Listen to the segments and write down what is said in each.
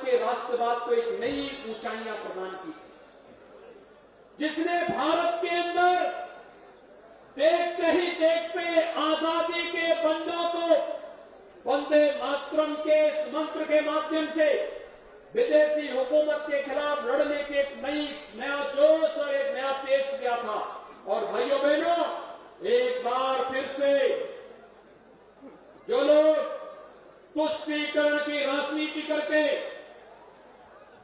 के राष्ट्रवाद को एक नई ऊंचाइयां प्रदान की, जिसने भारत के अंदर देखते ही देखते आजादी के बंदों को वंदे मातरम के इस मंत्र के माध्यम से विदेशी हुकूमत के खिलाफ लड़ने की एक नया जोश और एक नया तेज दिया था। और भाइयों बहनों, एक बार फिर से जो लोग तुष्टीकरण की राजनीति करके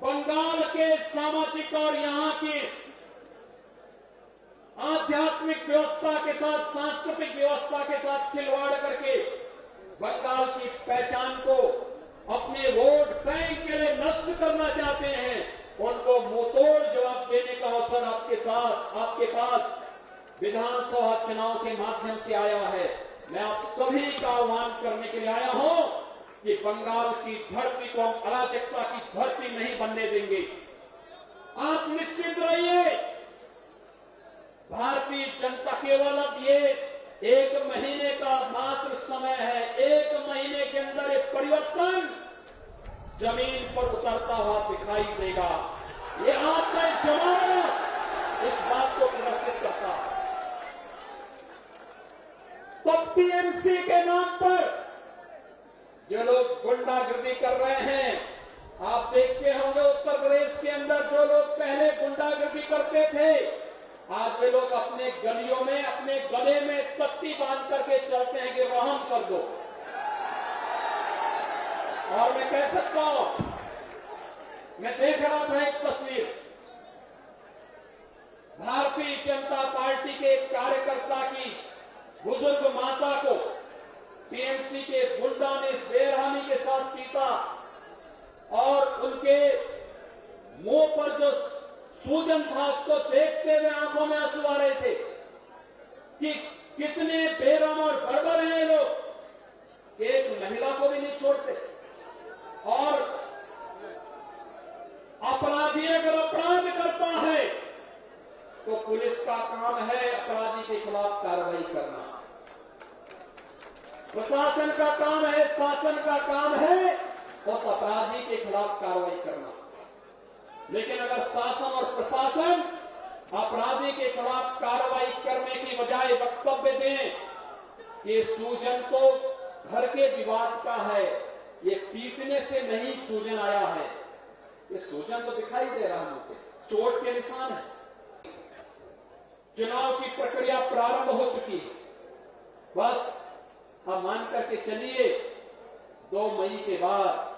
बंगाल के सामाजिक और यहां की आध्यात्मिक व्यवस्था के साथ, सांस्कृतिक व्यवस्था के साथ खिलवाड़ करके बंगाल की पहचान को अपने वोट बैंक के लिए नष्ट करना चाहते हैं, उनको मुंहतोड़ जवाब देने का अवसर आपके पास विधानसभा चुनाव के माध्यम से आया है। मैं आप सभी का आह्वान करने के लिए आया हूं कि बंगाल की धरती को हम अराजकता की धरती नहीं बनने देंगे। आप निश्चित रहिए, भारतीय जनता केवल अब ये 1 महीने का मात्र समय है। 1 महीने के अंदर एक परिवर्तन जमीन पर उतरता हुआ दिखाई देगा। ये आपका जवाब इस बात को प्रदर्शित करता है। तो टीएमसी के नाम पर जो लोग गुंडागर्दी कर रहे हैं, आप देखते होंगे उत्तर प्रदेश के अंदर जो लोग पहले गुंडागर्दी करते थे, आज वे लोग अपने गलियों में अपने गले में तख्ती बांध करके चलते हैं कि रहम कर दो। और मैं कह सकता हूं, मैं देख रहा था एक तस्वीर, भारतीय जनता पार्टी के एक कार्यकर्ता की बुजुर्ग माता को टीएमसी के गुंडा ने बेरहमी के साथ पीटा और उनके मुंह पर जो सूजन था उसको देखते हुए आंखों में आंसू आ रहे थे कि कितने बेरहम और बर्बर हैं ये लोग, एक महिला को भी नहीं छोड़ते। और अपराधी अगर अपराध करता है तो पुलिस का काम है अपराधी के खिलाफ कार्रवाई करना, प्रशासन का काम है, शासन का काम है उस अपराधी के खिलाफ कार्रवाई करना। लेकिन अगर शासन और प्रशासन अपराधी के खिलाफ कार्रवाई करने की बजाय वक्तव्य दें कि सूजन तो घर के विवाद का है, ये पीटने से नहीं सूजन आया है, ये सूजन तो दिखाई दे रहा है, मुझे चोट के निशान है। चुनाव की प्रक्रिया प्रारंभ हो चुकी है, बस हम मान करके चलिए 2 मई के बाद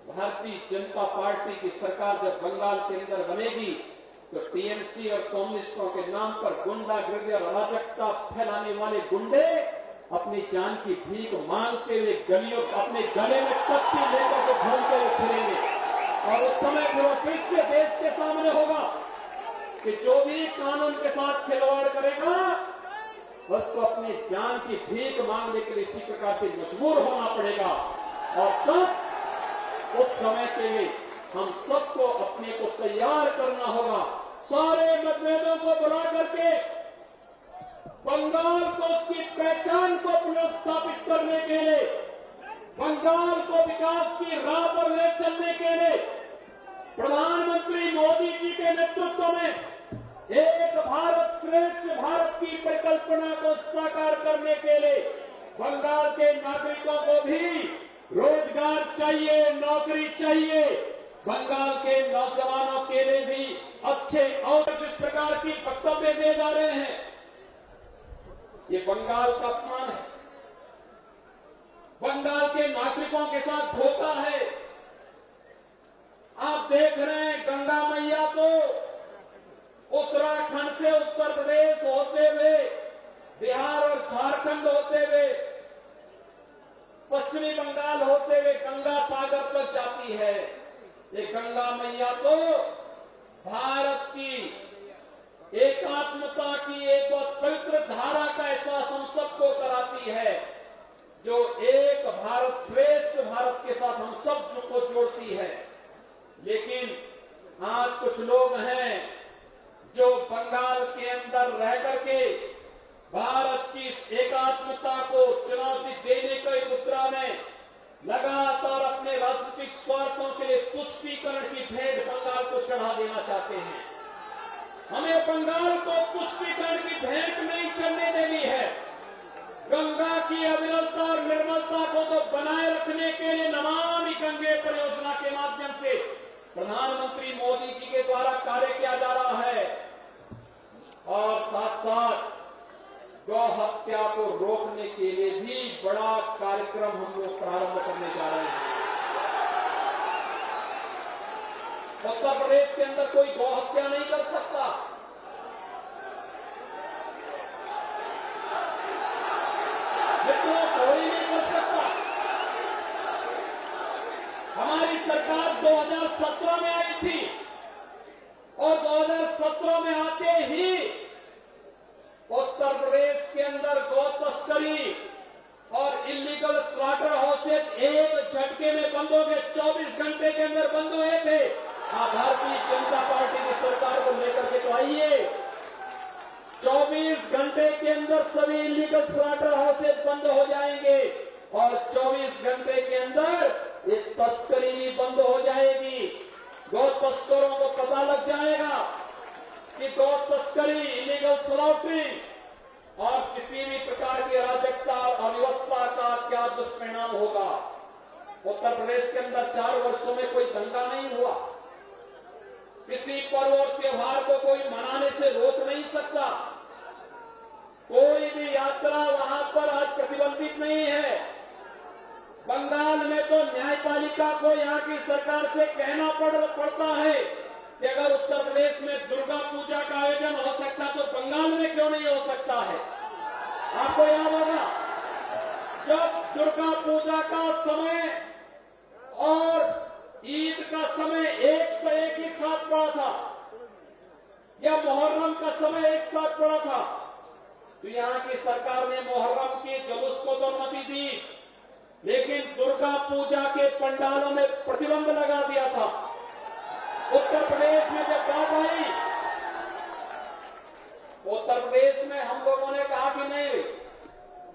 भारतीय जनता पार्टी की सरकार जब बंगाल के अंदर बनेगी तो टीएमसी और कम्युनिस्टों के नाम पर गुंडागर्दी और अराजकता फैलाने वाले गुंडे अपनी जान की भीख मांगते हुए गलियों अपने गले में तख्ती लेकर के घूमते हुए फिरेंगे। और उस समय फिर फिर से देश के सामने होगा कि जो भी कानून के साथ खिलवाड़ करेगा उसको अपनी जान की भीख मांगने के लिए इसी प्रकार से मजबूर होना पड़ेगा। और तब उस समय के लिए हम सबको अपने को तैयार करना होगा, सारे मतभेदों को बुला करके बंगाल को उसकी पहचान को पुनर्स्थापित करने के लिए, बंगाल को विकास की राह पर ले चलने के लिए प्रधानमंत्री मोदी जी के नेतृत्व में एक भारत श्रेष्ठ भारत की परिकल्पना को साकार करने के लिए बंगाल के नागरिकों को भी रोजगार चाहिए, नौकरी चाहिए। बंगाल के नौजवानों के लिए भी अच्छे और जिस प्रकार की वक्तव्य दे जा रहे हैं, ये बंगाल का अपमान है, बंगाल के नागरिकों के साथ धोखा है। आप देख रहे हैं गंगा मैया तो उत्तराखंड से उत्तर प्रदेश होते हुए बिहार और झारखंड होते हुए पश्चिमी बंगाल होते हुए गंगा सागर तक जाती है। ये गंगा मैया तो भारत की एकात्मता की एक बहुत पवित्र धारा का एहसास हम सबको कराती है, जो एक भारत श्रेष्ठ भारत के साथ हम सब को जोड़ती है। लेकिन आज कुछ लोग हैं जो बंगाल के अंदर रह करके भारत की एकात्मता को चुनौती देने के मुद्रा में लगातार अपने राजनीतिक स्वार्थों के लिए तुष्टीकरण की भेंट बंगाल को चढ़ा देना चाहते हैं। हमें बंगाल को तुष्टीकरण की भेंट नहीं चढ़ने देनी है। गंगा की अविरलता और निर्मलता को तो बनाए रखने के लिए नमामि गंगे परियोजना के माध्यम से प्रधानमंत्री मोदी जी के द्वारा कार्य किया जा रहा है और साथ साथ गौ हत्या को रोकने के लिए भी बड़ा कार्यक्रम हम लोग प्रारंभ करने जा रहे हैं। उत्तर प्रदेश के अंदर कोई गौ हत्या नहीं कर सकता। कोई नहीं कर सकता। हमारी सरकार 2017 में आई थी और 2017 में आते ही उत्तर प्रदेश के अंदर गौ तस्करी और इलीगल स्लॉटर हाउसेज एक झटके में बंद हो गए। 24 घंटे के अंदर बंद हुए थे। भारतीय जनता पार्टी की सरकार को लेकर के तो आइए, 24 घंटे के अंदर सभी इलीगल स्लॉटर हाउसेज बंद हो जाएंगे और 24 घंटे के अंदर ये तस्करी भी बंद हो जाएगी। गौ तस्करों को पता लग जाएगा कि गौ तस्करी, इलीगल स्लॉटरिंग और किसी भी प्रकार की अराजकता और अव्यवस्था का क्या दुष्परिणाम होगा। उत्तर प्रदेश के अंदर 4 वर्षों में कोई दंगा नहीं हुआ। किसी पर्व और त्योहार को कोई मनाने से रोक नहीं सकता। कोई भी यात्रा वहां पर आज प्रतिबंधित नहीं है। बंगाल में तो न्यायपालिका को यहां की सरकार से कहना पड़ता है कि अगर उत्तर प्रदेश में दुर्गा पूजा का आयोजन हो सकता तो बंगाल में क्यों नहीं हो सकता है। आपको याद होगा जब दुर्गा पूजा का समय और ईद का समय एक से एक ही साथ पड़ा था या मुहर्रम का समय एक साथ पड़ा था तो यहां की सरकार ने मुहर्रम के जुलूस को तो अनुमति दी, लेकिन दुर्गा पूजा के पंडालों में प्रतिबंध लगा दिया था। उत्तर प्रदेश में जब बात आई, उत्तर प्रदेश में हम लोगों ने कहा कि नहीं,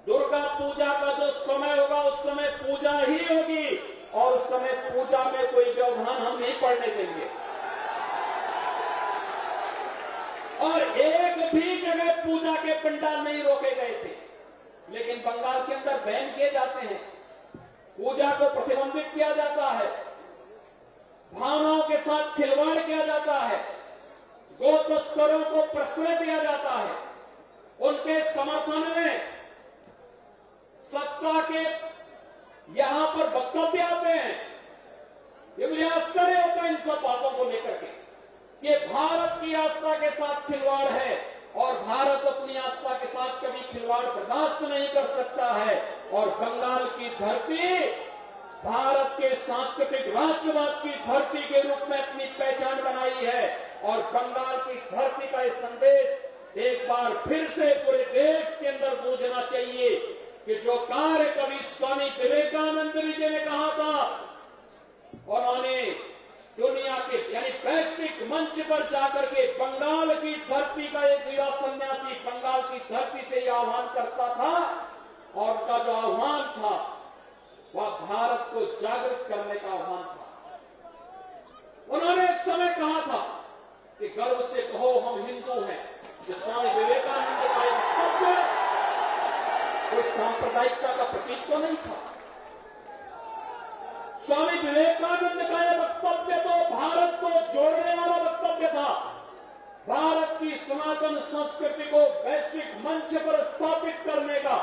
दुर्गा पूजा का जो समय होगा उस समय पूजा ही होगी और उस समय पूजा में कोई व्यवधान हम नहीं पड़ने देंगे। और एक भी जगह पूजा के पंडाल नहीं रोके गए थे, लेकिन बंगाल के अंदर बैन किए जाते हैं, पूजा को प्रतिबंधित किया जाता है, भावनाओं के साथ खिलवाड़ किया जाता है, गौ तस्करों को प्रश्रय दिया जाता है, उनके समर्थन में सत्ता के यहां पर वक्तव्य आते हैं। ये मुझे आश्चर्य होता है इन सब बातों को लेकर के। ये भारत की आस्था के साथ खिलवाड़ है और भारत अपनी आस्था के साथ कभी खिलवाड़ बर्दाश्त नहीं कर सकता है। और बंगाल की धरती भारत के सांस्कृतिक राष्ट्रवाद की धरती के रूप में अपनी पहचान बनाई है और बंगाल की धरती का यह संदेश एक बार फिर से पूरे देश के अंदर गूंजना चाहिए कि जो कार्य कभी स्वामी विवेकानंद जी ने कहा था, उन्होंने दुनिया के यानी वैश्विक मंच पर जाकर के बंगाल की धरती का एक युवा सन्यासी बंगाल की धरती से यह आह्वान करता था और उनका जो आह्वान था वह भारत को जागृत करने का आह्वान था। उन्होंने इस समय कहा था कि गर्व से कहो हम हिंदू हैं। जो स्वामी विवेकानंद का एक वक्तव्य कोई सांप्रदायिकता का प्रतीक तो नहीं था। स्वामी विवेकानंद का यह वक्तव्य तो भारत को जोड़ने वाला वक्तव्य था। भारत की सनातन संस्कृति को वैश्विक मंच पर स्थापित करने का,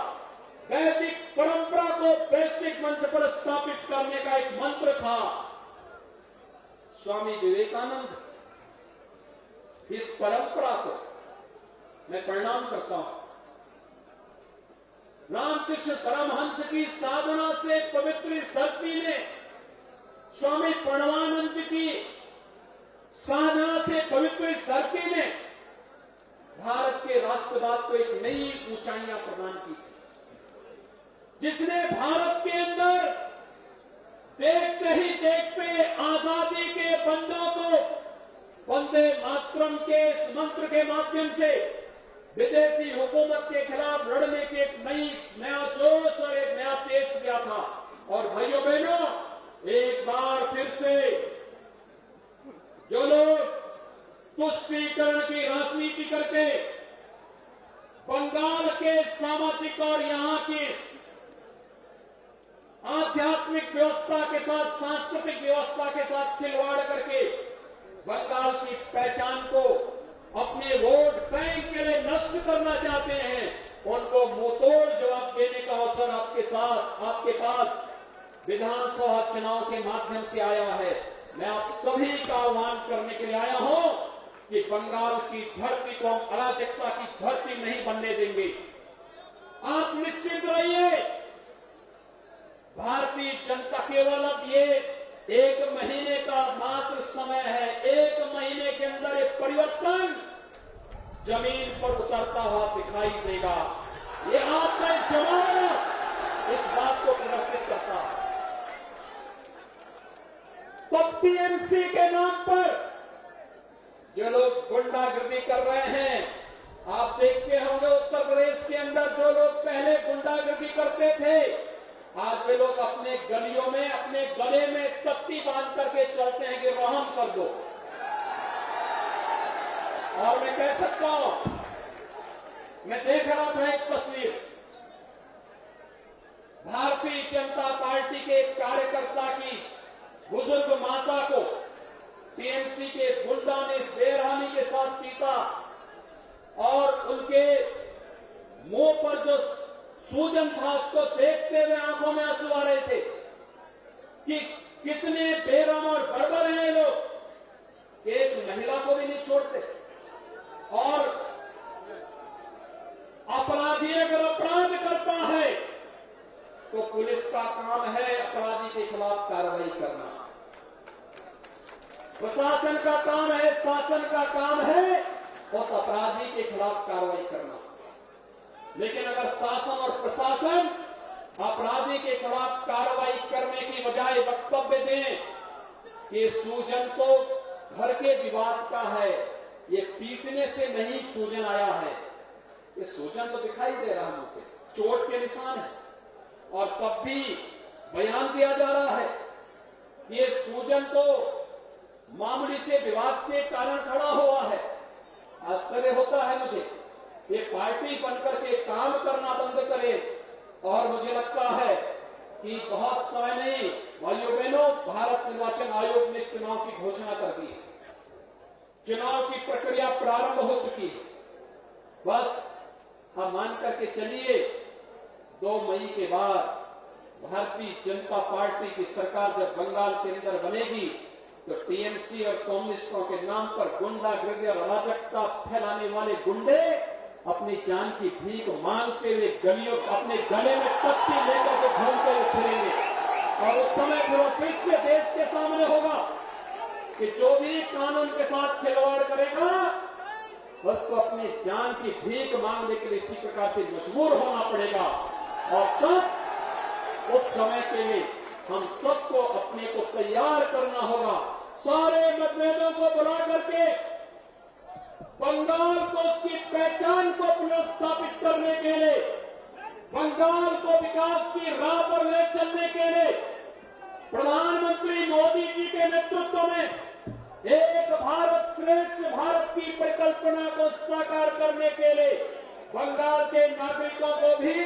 वैदिक परंपरा को वैश्विक मंच पर स्थापित करने का एक मंत्र था। स्वामी विवेकानंद इस परंपरा को मैं प्रणाम करता हूं। रामकृष्ण परमहंस की साधना से पवित्र इस धरती में, स्वामी प्रणवानंद जी की साधना से पवित्र इस धरती ने भारत के राष्ट्रवाद को एक नई ऊंचाइयां प्रदान की थी, जिसने भारत के अंदर देखते ही देखते आजादी के बंदों को वंदे मातरम के इस मंत्र के माध्यम से विदेशी हुकूमत के खिलाफ लड़ने की एक नया जोश और एक नया तेज दिया था। और भाइयों बहनों, एक बार फिर से जो लोग तुष्टीकरण की राजनीति करके बंगाल के सामाजिक और यहां की आध्यात्मिक व्यवस्था के साथ, सांस्कृतिक व्यवस्था के साथ खिलवाड़ करके बंगाल की पहचान को अपने वोट बैंक के लिए नष्ट करना चाहते हैं, उनको मुंहतोड़ जवाब देने का अवसर आपके पास विधानसभा चुनाव के माध्यम से आया है। मैं आप सभी का आह्वान करने के लिए आया हूं कि बंगाल की धरती को हम अराजकता की धरती नहीं बनने देंगे। आप निश्चित रहिए, भारतीय जनता केवल अब ये 1 महीने का मात्र समय है। 1 महीने के अंदर ये परिवर्तन जमीन पर उतरता हुआ दिखाई देगा। ये आपका जवाब इस बात को प्रदर्शित करता है। तो टीएमसी के नाम पर जो लोग गुंडागर्दी कर रहे हैं, आप देखते होंगे उत्तर प्रदेश के अंदर जो लोग पहले गुंडागर्दी करते थे, आज वे लोग अपने गलियों में अपने गले में तख्ती बांध करके चलते हैं कि रहम कर दो। और मैं कह सकता हूं, मैं देख रहा था एक तस्वीर, भारतीय जनता पार्टी के एक कार्यकर्ता की बुजुर्ग माता को टीएमसी के गुंडा ने बेरहमी के साथ पीटा और उनके मुंह पर जो सूजन था उसको देखते हुए आंखों में आंसू आ रहे थे कि कितने बेरहम और बर्बर हैं ये लोग, एक महिला को भी नहीं छोड़ते। और अपराधी अगर अपराध करता है तो पुलिस का काम है अपराधी के खिलाफ कार्रवाई करना, प्रशासन का काम है, शासन का काम है उस अपराधी के खिलाफ कार्रवाई करना। लेकिन अगर शासन और प्रशासन अपराधी के खिलाफ कार्रवाई करने की बजाय वक्तव्य दें कि सूजन तो घर के विवाद का है, ये पीटने से नहीं सूजन आया है, ये सूजन तो दिखाई दे रहा है, मुझे चोट के निशान है, और तब भी बयान दिया जा रहा है ये सूजन तो मामूली से विवाद के कारण खड़ा हुआ है। आश्चर्य होता है मुझे, ये पार्टी बनकर के काम करना बंद करे। और मुझे लगता है कि बहुत समय नहीं, भाइयों बहनों, भारत निर्वाचन आयोग ने चुनाव की घोषणा कर दी है, चुनाव की प्रक्रिया प्रारंभ हो चुकी है। बस हम मान करके चलिए 2 मई के बाद भारतीय जनता पार्टी की सरकार जब बंगाल के अंदर बनेगी तो टीएमसी और कम्युनिस्टों के नाम पर गुंडागर्दी और अराजकता फैलाने वाले गुंडे अपनी जान की भीख मांगते हुए गलियों अपने गले में तख्ती लेकर के घूमते हुए फिरेंगे। और उस समय फिर से देश के सामने होगा कि जो भी कानून के साथ खिलवाड़ करेगा उसको अपनी जान की भीख मांगने के लिए इसी प्रकार से मजबूर होना पड़ेगा। और तब उस समय के लिए हम सबको अपने को तैयार करना होगा, सारे मतभेदों को बुला करके बंगाल को उसकी पहचान को पुनर्स्थापित करने के लिए, बंगाल को विकास की राह पर ले चलने के लिए प्रधानमंत्री मोदी जी के नेतृत्व में एक भारत श्रेष्ठ भारत की परिकल्पना को साकार करने के लिए बंगाल के नागरिकों को भी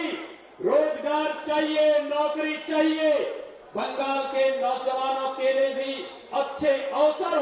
रोजगार चाहिए, नौकरी चाहिए, बंगाल के नौजवानों के लिए भी अच्छे अवसर